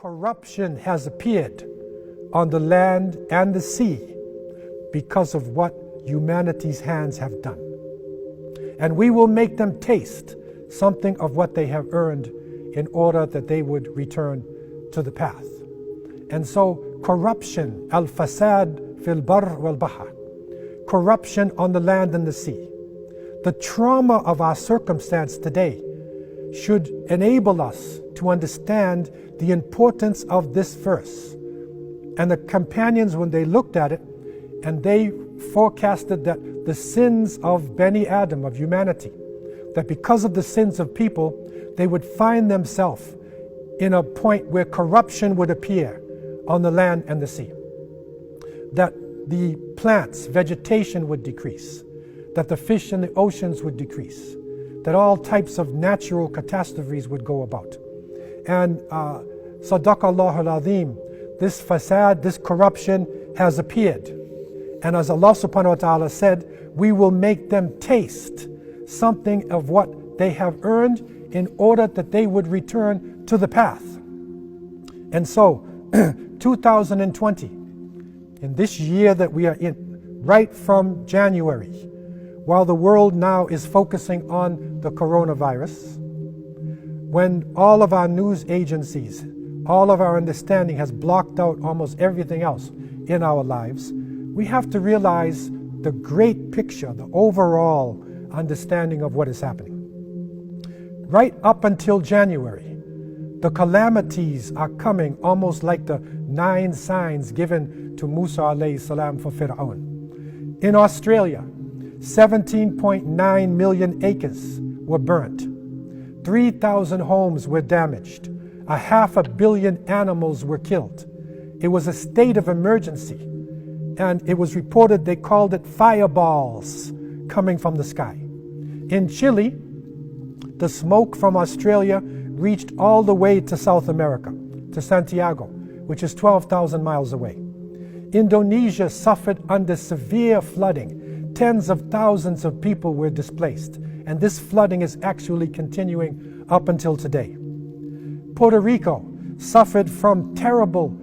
Corruption has appeared on the land and the sea because of what humanity's hands have done. And we will make them taste something of what they have earned in order that they would return to the path. And so corruption, al-fasad fil bar wal bahr, corruption on the land and the sea. The trauma of our circumstance today should enable us to understand the importance of this verse. And the companions, when they looked at it, and they forecasted that the sins of Bani Adam, of humanity, that because of the sins of people, they would find themselves in a point where corruption would appear on the land and the sea. That the plants, vegetation would decrease, that the fish in the oceans would decrease, that all types of natural catastrophes would go about. And Sadaqallahu al-Azim, this fasad, this corruption has appeared. And as Allah subhanahu wa ta'ala said, we will make them taste something of what they have earned in order that they would return to the path. And so, 2020, in this year that we are in, right from January, while the world now is focusing on the coronavirus, when all of our news agencies, all of our understanding has blocked out almost everything else in our lives, we have to realize the great picture, the overall understanding of what is happening. Right up until January, the calamities are coming almost like the 9 signs given to Musa alayhi salam for Fir'aun. In Australia, 17.9 million acres were burnt. 3,000 homes were damaged. 500 million animals were killed. It was a state of emergency. And it was reported they called it fireballs coming from the sky. In Chile, the smoke from Australia reached all the way to South America, to Santiago, which is 12,000 miles away. Indonesia suffered under severe flooding. Tens of thousands of people were displaced, and this flooding is actually continuing up until today. Puerto Rico suffered from terrible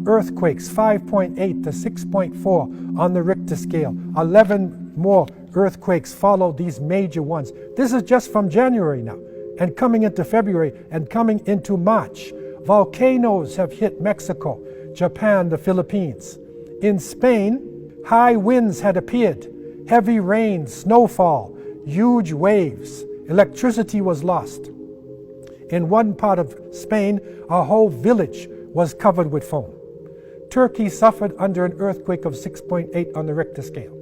earthquakes, 5.8 to 6.4 on the Richter scale. 11 more earthquakes followed these major ones. This is just from January now, and coming into February, and coming into March. Volcanoes have hit Mexico, Japan, the Philippines. In Spain, high winds had appeared, heavy rain, snowfall, huge waves. Electricity was lost. In one part of Spain, a whole village was covered with foam. Turkey suffered under an earthquake of 6.8 on the Richter scale.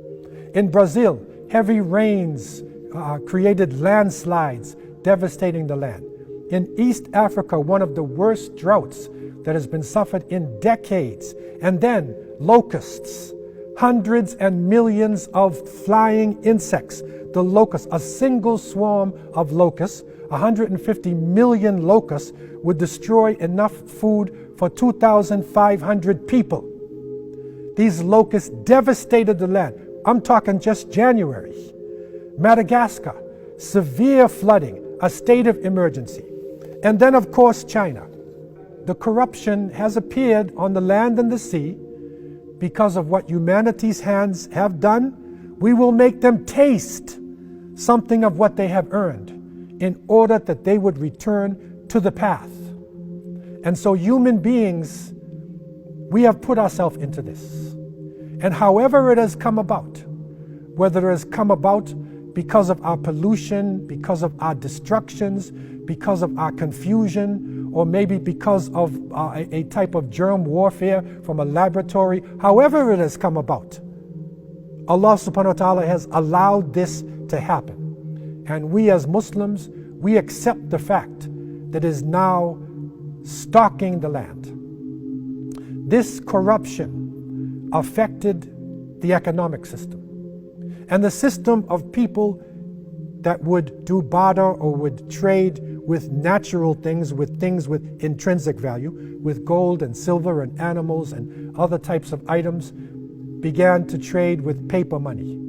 In Brazil, heavy rains created landslides, devastating the land. In East Africa, one of the worst droughts that has been suffered in decades. And then locusts, hundreds and millions of flying insects. The locusts, a single swarm of locusts, 150 million locusts would destroy enough food for 2,500 people. These locusts devastated the land. I'm talking just January. Madagascar, severe flooding, a state of emergency. And then, of course, China. The corruption has appeared on the land and the sea because of what humanity's hands have done. We will make them taste something of what they have earned in order that they would return to the path. And so human beings, we have put ourselves into this. And however it has come about, whether it has come about because of our pollution, because of our destructions, because of our confusion, or maybe because of a type of germ warfare from a laboratory, however it has come about, Allah subhanahu wa ta'ala has allowed this to happen. And we as Muslims, we accept the fact that it is now stalking the land. This corruption affected the economic system. And the system of people that would do barter or would trade with natural things with intrinsic value, with gold and silver and animals and other types of items, began to trade with paper money.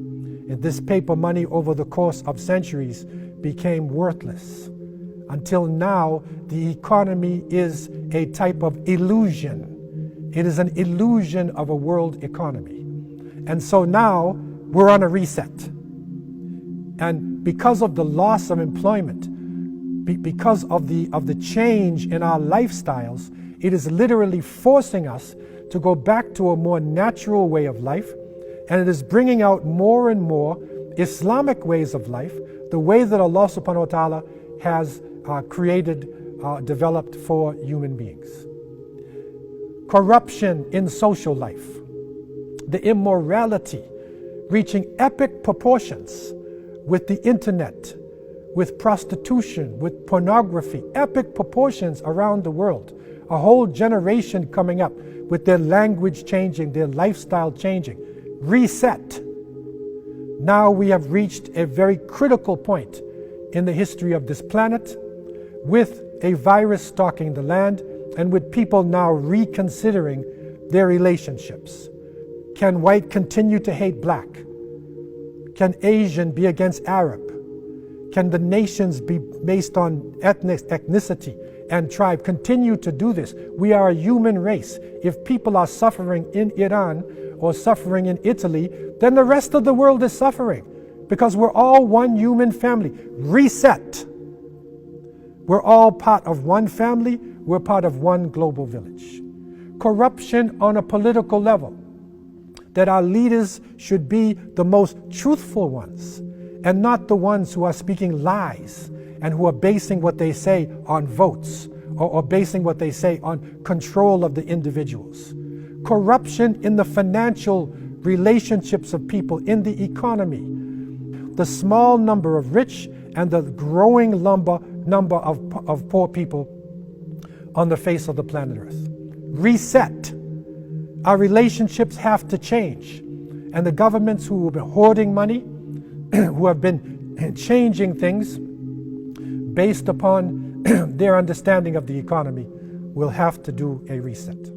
And this paper money over the course of centuries became worthless. Until now, the economy is a type of illusion. It is an illusion of a world economy. And so now we're on a reset. And because of the loss of employment, because of the change in our lifestyles, it is literally forcing us to go back to a more natural way of life. And it is bringing out more and more Islamic ways of life, the way that Allah subhanahu wa ta'ala has developed for human beings. Corruption in social life, the immorality reaching epic proportions with the internet, with prostitution, with pornography, epic proportions around the world. A whole generation coming up with their language changing, their lifestyle changing. Reset. Now we have reached a very critical point in the history of this planet, with a virus stalking the land and with people now reconsidering their relationships. Can white continue to hate black? Can Asian be against Arab? Can the nations be based on ethnicity and tribe continue to do this? We are a human race. If people are suffering in Iran or suffering in Italy, then the rest of the world is suffering, because we're all one human family. Reset. We're all part of one family. We're part of one global village. Corruption on a political level, that our leaders should be the most truthful ones and not the ones who are speaking lies and who are basing what they say on votes or basing what they say on control of the individuals. Corruption in the financial relationships of people, in the economy. The small number of rich and the growing number of poor people on the face of the planet Earth. Reset. Our relationships have to change. And the governments who have been hoarding money, who have been changing things based upon their understanding of the economy, will have to do a reset.